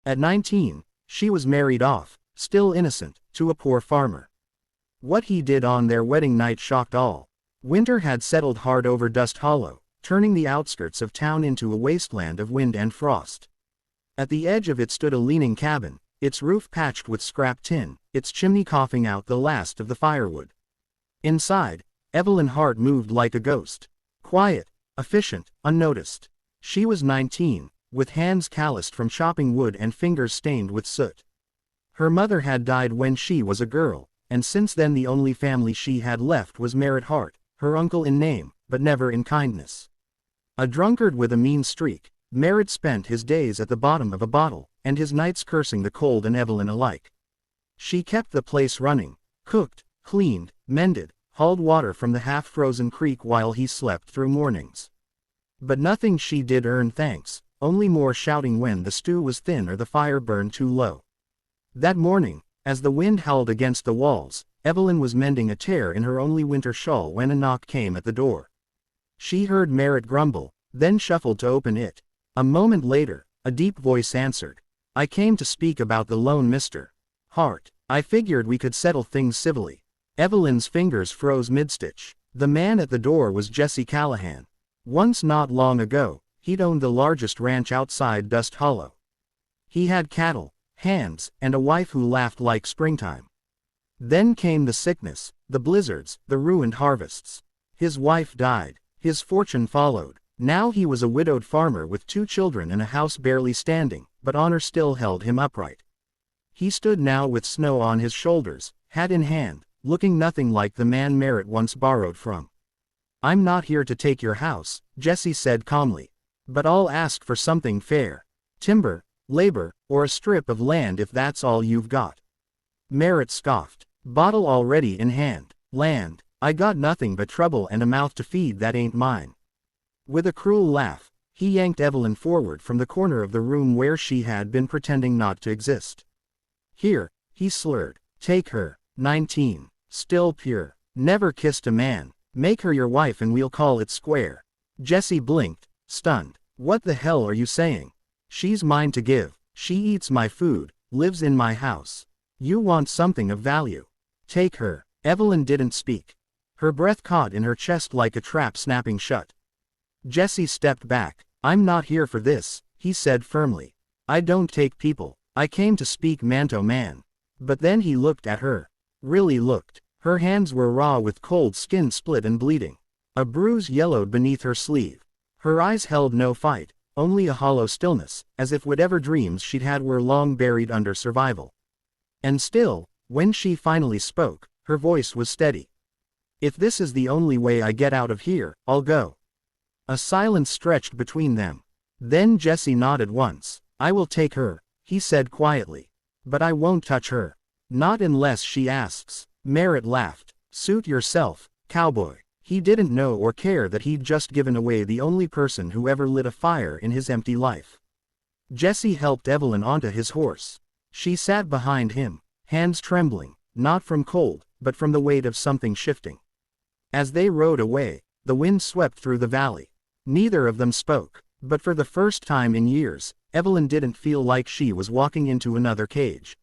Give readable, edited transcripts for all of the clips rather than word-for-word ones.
At 19, she was married off, still innocent, to a poor farmer. What he did on their wedding night shocked all. Winter had settled hard over Dust Hollow, turning the outskirts of town into a wasteland of wind and frost. At the edge of it stood a leaning cabin, its roof patched with scrap tin, its chimney coughing out the last of the firewood. Inside, Evelyn Hart moved like a ghost. Quiet, efficient, unnoticed. She was 19, with hands calloused from chopping wood and fingers stained with soot. Her mother had died when she was a girl, and since then the only family she had left was Merritt Hart, her uncle in name, but never in kindness. A drunkard with a mean streak, Merritt spent his days at the bottom of a bottle, and his nights cursing the cold and Evelyn alike. She kept the place running, cooked, cleaned, mended, hauled water from the half-frozen creek while he slept through mornings. But nothing she did earned thanks, only more shouting when the stew was thin or the fire burned too low. That morning, as the wind howled against the walls, Evelyn was mending a tear in her only winter shawl when a knock came at the door. She heard Merritt grumble, then shuffled to open it. A moment later, a deep voice answered. "I came to speak about the loan, Mr. Hart. I figured we could settle things civilly." Evelyn's fingers froze mid-stitch. The man at the door was Jesse Callahan. Once not long ago, he'd owned the largest ranch outside Dust Hollow. He had cattle, hands, and a wife who laughed like springtime. Then came the sickness, the blizzards, the ruined harvests. His wife died. His fortune followed. Now he was a widowed farmer with 2 children and a house barely standing, but honor still held him upright. He stood now with snow on his shoulders, hat in hand, looking nothing like the man Merritt once borrowed from. "I'm not here to take your house," Jesse said calmly. "But I'll ask for something fair. Timber, labor, or a strip of land if that's all you've got." Merritt scoffed. "Bottle already in hand. Land. I got nothing but trouble and a mouth to feed that ain't mine." With a cruel laugh, he yanked Evelyn forward from the corner of the room where she had been pretending not to exist. "Here," he slurred. "Take her. 19. Still pure. Never kissed a man. Make her your wife and we'll call it square." Jesse blinked, stunned. "What the hell are you saying? She's mine to give. She eats my food, lives in my house. You want something of value. Take her." Evelyn didn't speak. Her breath caught in her chest like a trap snapping shut. Jesse stepped back. "I'm not here for this," he said firmly. "I don't take people. I came to speak man to man." But then he looked at her. Really looked. Her hands were raw with cold skin split and bleeding. A bruise yellowed beneath her sleeve. Her eyes held no fight, only a hollow stillness, as if whatever dreams she'd had were long buried under survival. And still, when she finally spoke, her voice was steady. "If this is the only way I get out of here, I'll go." A silence stretched between them. Then Jesse nodded once. "I will take her," he said quietly. "But I won't touch her. Not unless she asks." Merritt laughed. "Suit yourself, cowboy." He didn't know or care that he'd just given away the only person who ever lit a fire in his empty life. Jesse helped Evelyn onto his horse. She sat behind him, hands trembling, not from cold, but from the weight of something shifting. As they rode away, the wind swept through the valley. Neither of them spoke, but for the first time in years, Evelyn didn't feel like she was walking into another cage.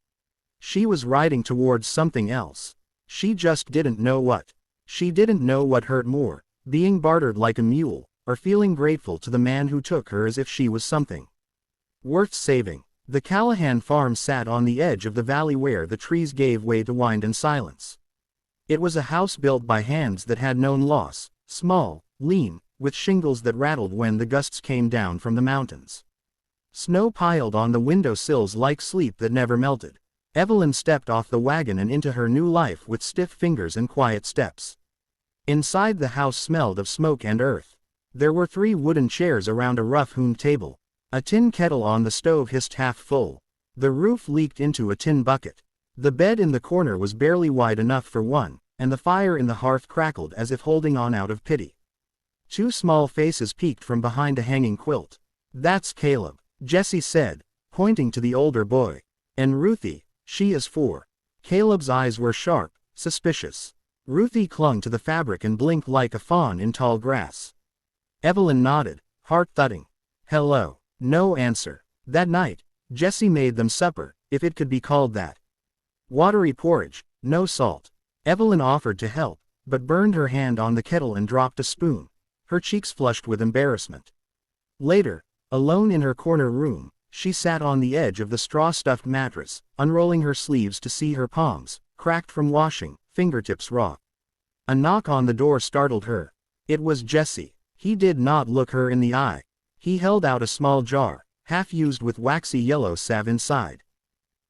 She was riding towards something else. She just didn't know what. She didn't know what hurt more, being bartered like a mule, or feeling grateful to the man who took her as if she was something worth saving. The Callahan farm sat on the edge of the valley where the trees gave way to wind and silence. It was a house built by hands that had known loss, small, lean, with shingles that rattled when the gusts came down from the mountains. Snow piled on the window sills like sleep that never melted. Evelyn stepped off the wagon and into her new life with stiff fingers and quiet steps. Inside the house smelled of smoke and earth. There were 3 wooden chairs around a rough-hewn table. A tin kettle on the stove hissed half full. The roof leaked into a tin bucket. The bed in the corner was barely wide enough for one, and the fire in the hearth crackled as if holding on out of pity. 2 small faces peeked from behind a hanging quilt. "That's Caleb," Jesse said, pointing to the older boy. "And Ruthie, she is 4. Caleb's eyes were sharp, suspicious. Ruthie clung to the fabric and blinked like a fawn in tall grass. Evelyn nodded, heart thudding. "Hello." No answer. That night, Jessie made them supper, if it could be called that. Watery porridge, no salt. Evelyn offered to help, but burned her hand on the kettle and dropped a spoon, her cheeks flushed with embarrassment. Later, alone in her corner room, she sat on the edge of the straw-stuffed mattress, unrolling her sleeves to see her palms, cracked from washing, fingertips raw. A knock on the door startled her. It was Jesse. He did not look her in the eye. He held out a small jar, half-used with waxy yellow salve inside.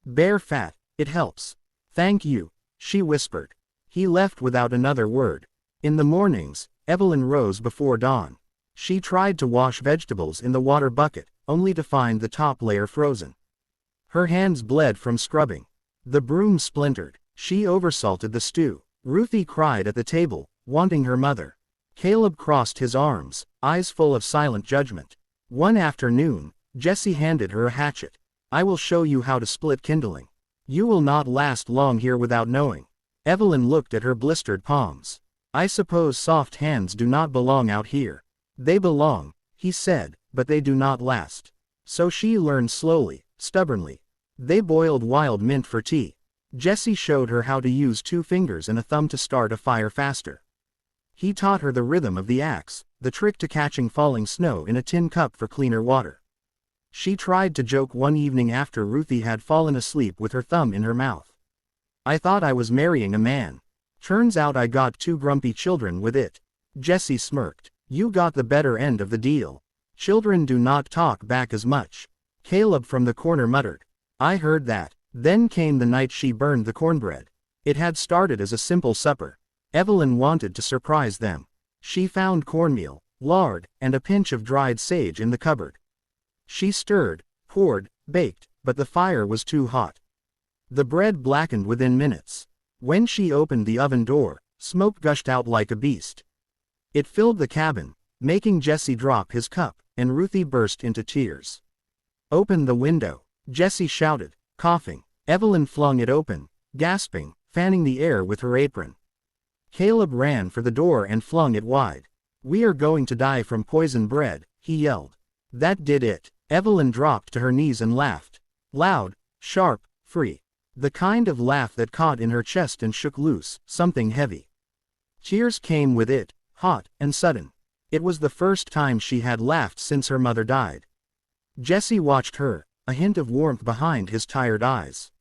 "Bear fat, it helps." "Thank you," she whispered. He left without another word. In the mornings, Evelyn rose before dawn. She tried to wash vegetables in the water bucket, only to find the top layer frozen. Her hands bled from scrubbing. The broom splintered. She oversalted the stew. Ruthie cried at the table, wanting her mother. Caleb crossed his arms, eyes full of silent judgment. One afternoon, Jesse handed her a hatchet. "I will show you how to split kindling. You will not last long here without knowing." Evelyn looked at her blistered palms. "I suppose soft hands do not belong out here." "They belong," he said, "but they do not last." So she learned slowly, stubbornly. They boiled wild mint for tea. Jesse showed her how to use 2 fingers and a thumb to start a fire faster. He taught her the rhythm of the axe, the trick to catching falling snow in a tin cup for cleaner water. She tried to joke one evening after Ruthie had fallen asleep with her thumb in her mouth. "I thought I was marrying a man. Turns out I got 2 grumpy children with it." Jesse smirked. "You got the better end of the deal. Children do not talk back as much." Caleb from the corner muttered. "I heard that." Then came the night she burned the cornbread. It had started as a simple supper. Evelyn wanted to surprise them. She found cornmeal, lard, and a pinch of dried sage in the cupboard. She stirred, poured, baked, but the fire was too hot. The bread blackened within minutes. When she opened the oven door, smoke gushed out like a beast. It filled the cabin, making Jesse drop his cup, and Ruthie burst into tears. "Open the window," Jesse shouted, coughing. Evelyn flung it open, gasping, fanning the air with her apron. Caleb ran for the door and flung it wide. "We are going to die from poison bread," he yelled. That did it. Evelyn dropped to her knees and laughed. Loud, sharp, free. The kind of laugh that caught in her chest and shook loose, something heavy. Tears came with it, hot and sudden. It was the first time she had laughed since her mother died. Jesse watched her, a hint of warmth behind his tired eyes.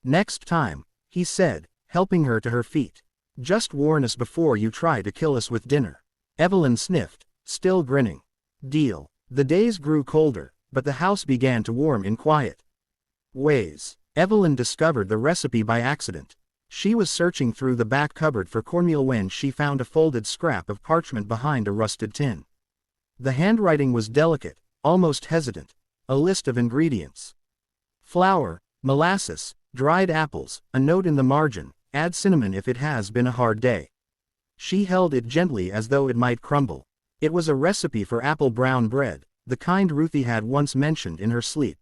"Next time," he said, helping her to her feet. "Just warn us before you try to kill us with dinner." Evelyn sniffed, still grinning. "Deal." The days grew colder, but the house began to warm in quiet ways. Evelyn discovered the recipe by accident. She was searching through the back cupboard for cornmeal when she found a folded scrap of parchment behind a rusted tin. The handwriting was delicate, almost hesitant. A list of ingredients. Flour, molasses, dried apples, a note in the margin, add cinnamon if it has been a hard day. She held it gently as though it might crumble. It was a recipe for apple brown bread, the kind Ruthie had once mentioned in her sleep.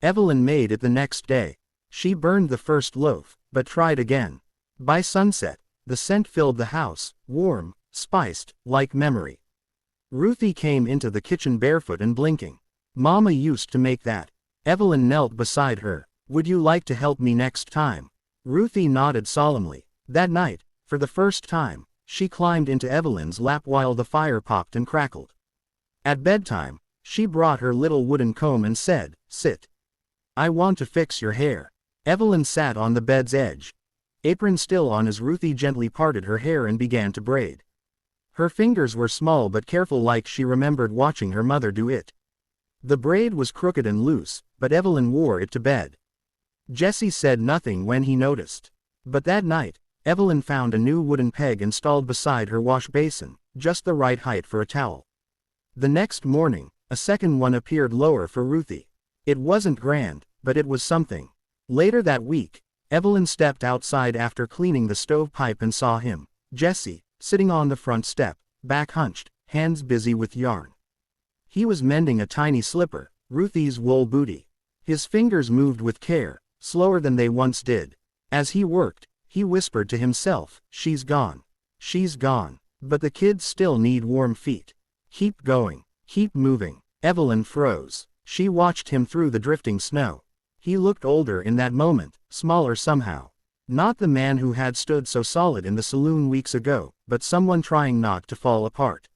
Evelyn made it the next day. She burned the first loaf, but tried again. By sunset, the scent filled the house, warm, spiced, like memory. Ruthie came into the kitchen barefoot and blinking. "Mama used to make that." Evelyn knelt beside her. "Would you like to help me next time?" Ruthie nodded solemnly. That night, for the first time, she climbed into Evelyn's lap while the fire popped and crackled. At bedtime, she brought her little wooden comb and said, "Sit. I want to fix your hair." Evelyn sat on the bed's edge. Apron still on as Ruthie gently parted her hair and began to braid. Her fingers were small but careful, like she remembered watching her mother do it. The braid was crooked and loose, but Evelyn wore it to bed. Jesse said nothing when he noticed. But that night, Evelyn found a new wooden peg installed beside her wash basin, just the right height for a towel. The next morning, a second one appeared lower for Ruthie. It wasn't grand, but it was something. Later that week, Evelyn stepped outside after cleaning the stovepipe and saw him, Jesse, sitting on the front step, back hunched, hands busy with yarn. He was mending a tiny slipper, Ruthie's wool bootie. His fingers moved with care, slower than they once did. As he worked, he whispered to himself, "She's gone. She's gone. But the kids still need warm feet. Keep going. Keep moving." Evelyn froze. She watched him through the drifting snow. He looked older in that moment, smaller somehow. Not the man who had stood so solid in the saloon weeks ago, but someone trying not to fall apart.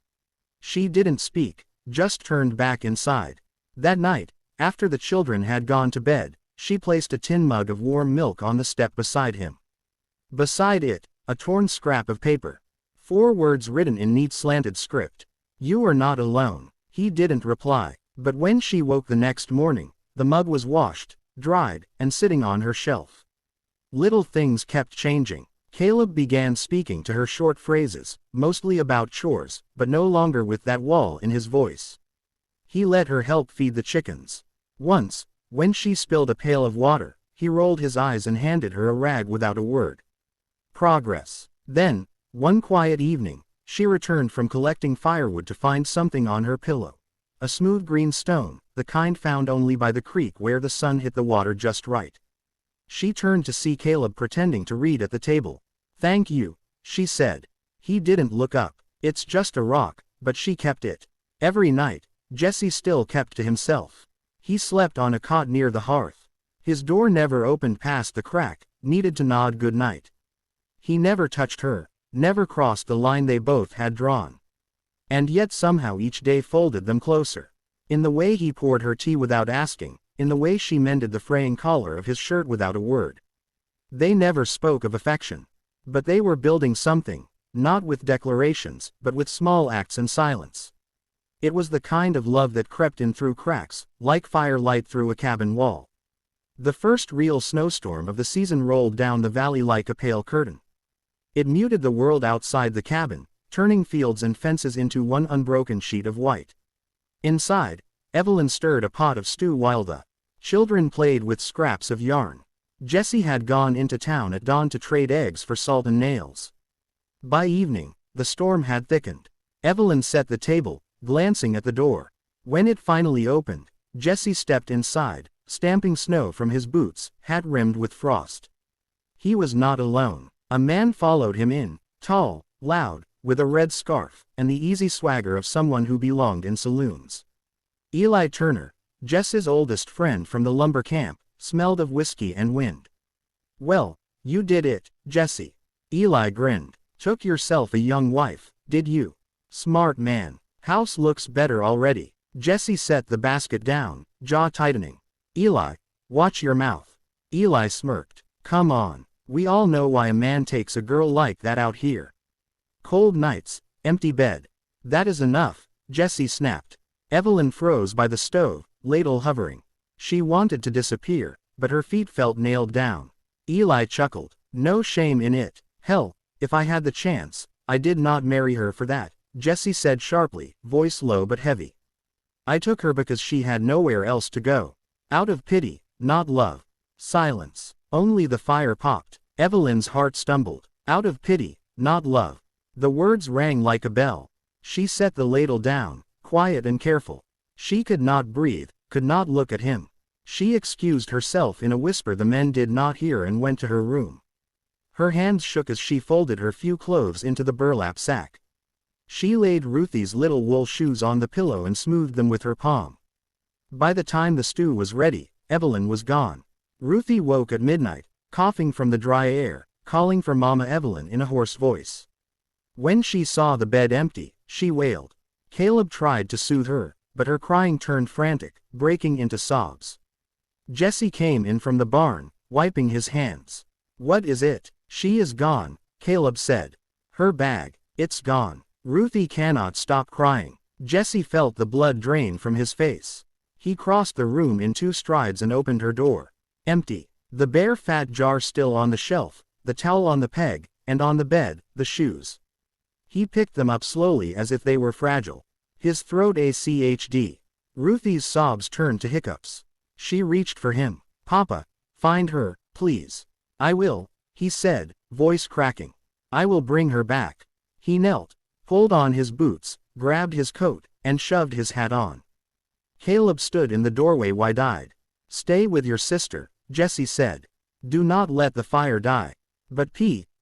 She didn't speak, just turned back inside. That night, after the children had gone to bed, she placed a tin mug of warm milk on the step beside him. Beside it, a torn scrap of paper. 4 words written in neat slanted script. "You are not alone." He didn't reply, but when she woke the next morning, the mug was washed, dried, and sitting on her shelf. Little things kept changing. Caleb began speaking to her short phrases, mostly about chores, but no longer with that wall in his voice. He let her help feed the chickens. Once, when she spilled a pail of water, he rolled his eyes and handed her a rag without a word. Progress. Then, one quiet evening, she returned from collecting firewood to find something on her pillow. A smooth green stone, the kind found only by the creek where the sun hit the water just right. She turned to see Caleb pretending to read at the table. "Thank you," she said. He didn't look up. "It's just a rock," but she kept it. Every night, Jesse still kept to himself. He slept on a cot near the hearth. His door never opened past the crack, needed to nod good night. He never touched her, never crossed the line they both had drawn. And yet somehow each day folded them closer. In the way he poured her tea without asking, in the way she mended the fraying collar of his shirt without a word. They never spoke of affection. But they were building something, not with declarations, but with small acts and silence. It was the kind of love that crept in through cracks, like firelight through a cabin wall. The first real snowstorm of the season rolled down the valley like a pale curtain. It muted the world outside the cabin, turning fields and fences into one unbroken sheet of white. Inside, Evelyn stirred a pot of stew while the children played with scraps of yarn. Jesse had gone into town at dawn to trade eggs for salt and nails. By evening, the storm had thickened. Evelyn set the table, glancing at the door. When it finally opened, Jesse stepped inside, stamping snow from his boots, hat rimmed with frost. He was not alone. A man followed him in, tall, loud, with a red scarf, and the easy swagger of someone who belonged in saloons. Eli Turner, Jess's oldest friend from the lumber camp, smelled of whiskey and wind. "Well, you did it, Jesse." Eli grinned. "Took yourself a young wife, did you? Smart man. House looks better already." Jesse set the basket down, jaw tightening. "Eli, watch your mouth." Eli smirked. "Come on, we all know why a man takes a girl like that out here. Cold nights, empty bed. That is enough," Jesse snapped. Evelyn froze by the stove, ladle hovering. She wanted to disappear, but her feet felt nailed down. Eli chuckled. "No shame in it. Hell, if I had the chance, I did not marry her for that," Jesse said sharply, voice low but heavy. "I took her because she had nowhere else to go. Out of pity, not love." Silence. Only the fire popped. Evelyn's heart stumbled. "Out of pity, not love." The words rang like a bell. She set the ladle down, quiet and careful. She could not breathe, could not look at him. She excused herself in a whisper the men did not hear and went to her room. Her hands shook as she folded her few clothes into the burlap sack. She laid Ruthie's little wool shoes on the pillow and smoothed them with her palm. By the time the stew was ready, Evelyn was gone. Ruthie woke at midnight, coughing from the dry air, calling for Mama Evelyn in a hoarse voice. When she saw the bed empty, she wailed. Caleb tried to soothe her, but her crying turned frantic, breaking into sobs. Jesse came in from the barn, wiping his hands. "What is it?" "She is gone," Caleb said. "Her bag, it's gone." Ruthie cannot stop crying. Jesse felt the blood drain from his face. He crossed the room in 2 strides and opened her door. Empty. The bare fat jar still on the shelf, the towel on the peg, and on the bed, the shoes. He picked them up slowly as if they were fragile. His throat ached. Ruthie's sobs turned to hiccups. She reached for him. "Papa, find her, please." "I will," he said, voice cracking. "I will bring her back." He knelt, pulled on his boots, grabbed his coat, and shoved his hat on. Caleb stood in the doorway wide-eyed. "Stay with your sister," Jesse said. "Do not let the fire die." "But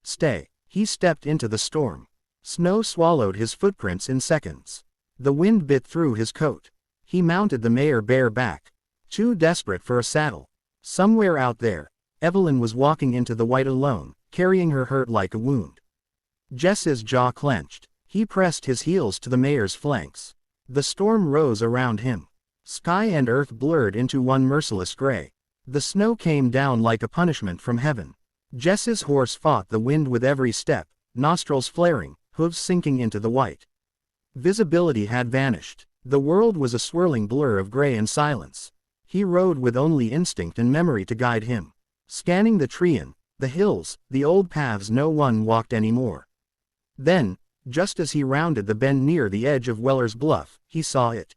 stay." He stepped into the storm. Snow swallowed his footprints in seconds. The wind bit through his coat. He mounted the mare bareback, too desperate for a saddle. Somewhere out there, Evelyn was walking into the white alone, carrying her hurt like a wound. Jesse's jaw clenched. He pressed his heels to the mare's flanks. The storm rose around him. Sky and earth blurred into one merciless gray. The snow came down like a punishment from heaven. Jesse's horse fought the wind with every step, nostrils flaring, hooves sinking into the white. Visibility had vanished. The world was a swirling blur of gray and silence. He rode with only instinct and memory to guide him. Scanning the treein, the hills, the old paths no one walked anymore. Then, just as he rounded the bend near the edge of Weller's Bluff, he saw it.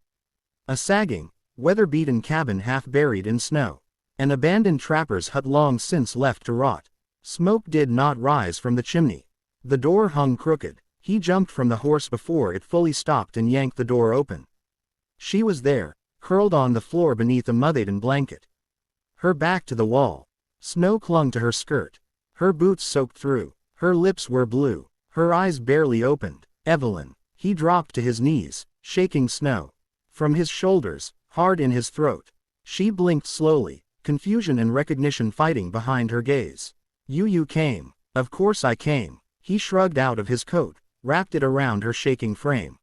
A sagging, weather-beaten cabin half buried in snow. An abandoned trapper's hut long since left to rot. Smoke did not rise from the chimney. The door hung crooked. He jumped from the horse before it fully stopped and yanked the door open. She was there, curled on the floor beneath a mud-laden blanket. Her back to the wall. Snow clung to her skirt. Her boots soaked through. Her lips were blue. Her eyes barely opened. Evelyn. He dropped to his knees, shaking snow from his shoulders, hard in his throat. She blinked slowly, confusion and recognition fighting behind her gaze. You came. Of course I came. He shrugged out of his coat, wrapped it around her shaking frame.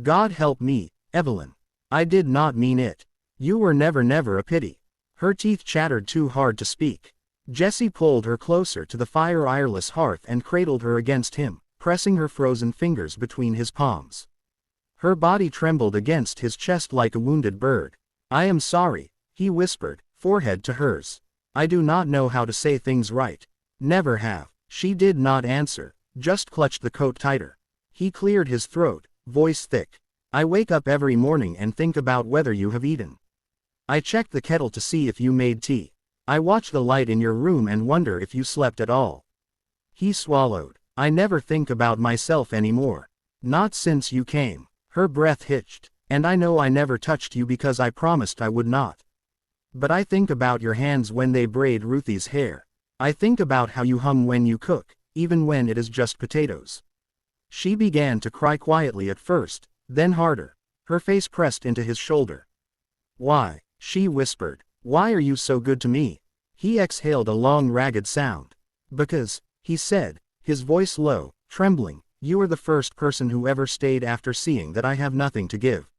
God help me, Evelyn. I did not mean it. You were never a pity. Her teeth chattered too hard to speak. Jesse pulled her closer to the fire-ireless hearth and cradled her against him, pressing her frozen fingers between his palms. Her body trembled against his chest like a wounded bird. I am sorry, he whispered, forehead to hers. I do not know how to say things right. Never have. She did not answer, just clutched the coat tighter. He cleared his throat, voice thick. I wake up every morning and think about whether you have eaten. I check the kettle to see if you made tea. I watch the light in your room and wonder if you slept at all. He swallowed. I never think about myself anymore. Not since you came. Her breath hitched. And I know I never touched you because I promised I would not. But I think about your hands when they braid Ruthie's hair. I think about how you hum when you cook, even when it is just potatoes. She began to cry quietly at first, then harder. Her face pressed into his shoulder. Why? She whispered. Why are you so good to me? He exhaled a long ragged sound. Because, he said, his voice low, trembling, you are the first person who ever stayed after seeing that I have nothing to give.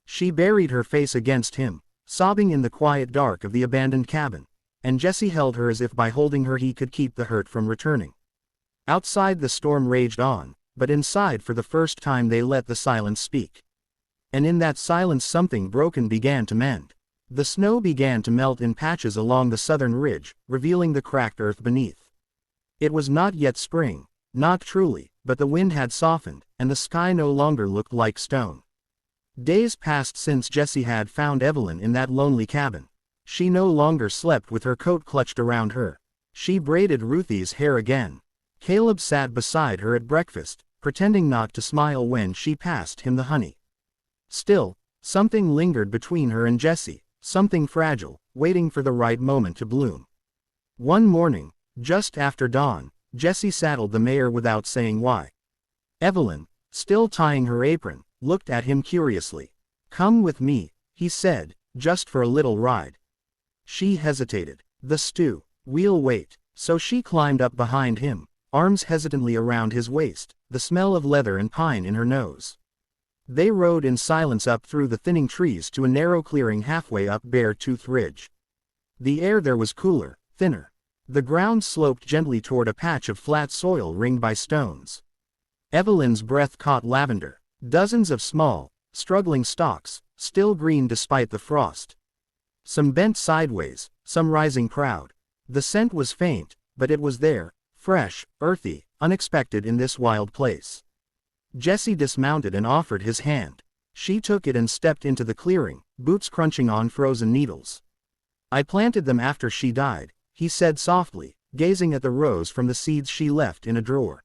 She buried her face against him, sobbing in the quiet dark of the abandoned cabin, and Jesse held her as if by holding her he could keep the hurt from returning. Outside the storm raged on, but inside for the first time they let the silence speak. And in that silence something broken began to mend. The snow began to melt in patches along the southern ridge, revealing the cracked earth beneath. It was not yet spring, not truly, but the wind had softened, and the sky no longer looked like stone. Days passed since Jesse had found Evelyn in that lonely cabin. She no longer slept with her coat clutched around her. She braided Ruthie's hair again. Caleb sat beside her at breakfast, pretending not to smile when she passed him the honey. Still, something lingered between her and Jesse, something fragile, waiting for the right moment to bloom. One morning, just after dawn, Jesse saddled the mare without saying why. Evelyn, still tying her apron, looked at him curiously. Come with me, he said, just for a little ride. She hesitated. The stew. We'll wait. So she climbed up behind him, arms hesitantly around his waist, the smell of leather and pine in her nose. They rode in silence up through the thinning trees to a narrow clearing halfway up Bear-Tooth Ridge. The air there was cooler, thinner. The ground sloped gently toward a patch of flat soil ringed by stones. Evelyn's breath caught lavender, dozens of small, struggling stalks, still green despite the frost. Some bent sideways, some rising proud. The scent was faint, but it was there, fresh, earthy, unexpected in this wild place. Jesse dismounted and offered his hand. She took it and stepped into the clearing, boots crunching on frozen needles. I planted them after she died, he said softly, gazing at the rows from the seeds she left in a drawer.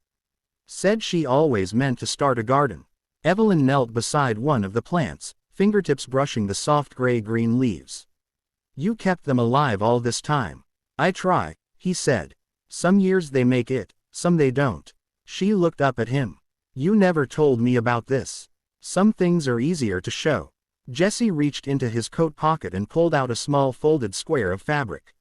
Said she always meant to start a garden. Evelyn knelt beside one of the plants, fingertips brushing the soft gray-green leaves. You kept them alive all this time. I try, he said. Some years they make it, some they don't. She looked up at him. You never told me about this. Some things are easier to show. Jesse reached into his coat pocket and pulled out a small folded square of fabric.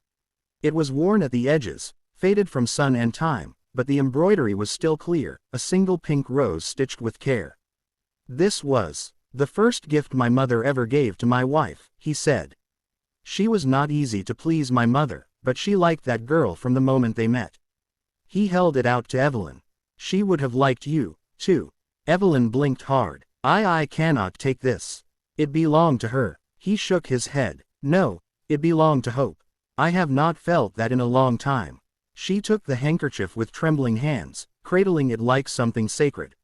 It was worn at the edges, faded from sun and time, but the embroidery was still clear, a single pink rose stitched with care. "This was the first gift my mother ever gave to my wife," he said. "She was not easy to please, my mother, but she liked that girl from the moment they met." He held it out to Evelyn. "She would have liked you, too." Evelyn blinked hard. I cannot take this. It belonged to her." He shook his head. "No, it belonged to Hope. I have not felt that in a long time." She took the handkerchief with trembling hands, cradling it like something sacred.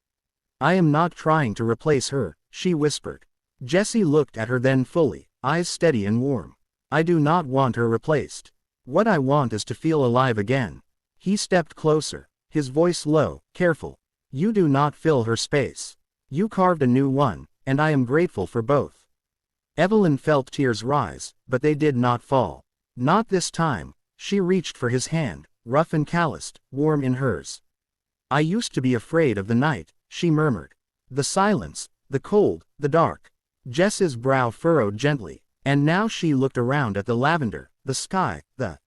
"I am not trying to replace her," she whispered. Jesse looked at her then fully, eyes steady and warm. "I do not want her replaced. What I want is to feel alive again." He stepped closer, his voice low, careful. "You do not fill her space. You carved a new one, and I am grateful for both." Evelyn felt tears rise, but they did not fall. Not this time. She reached for his hand, rough and calloused, warm in hers. "I used to be afraid of the night," she murmured. "The silence, the cold, the dark." Jess's brow furrowed gently, and now she looked around at the lavender, the sky, the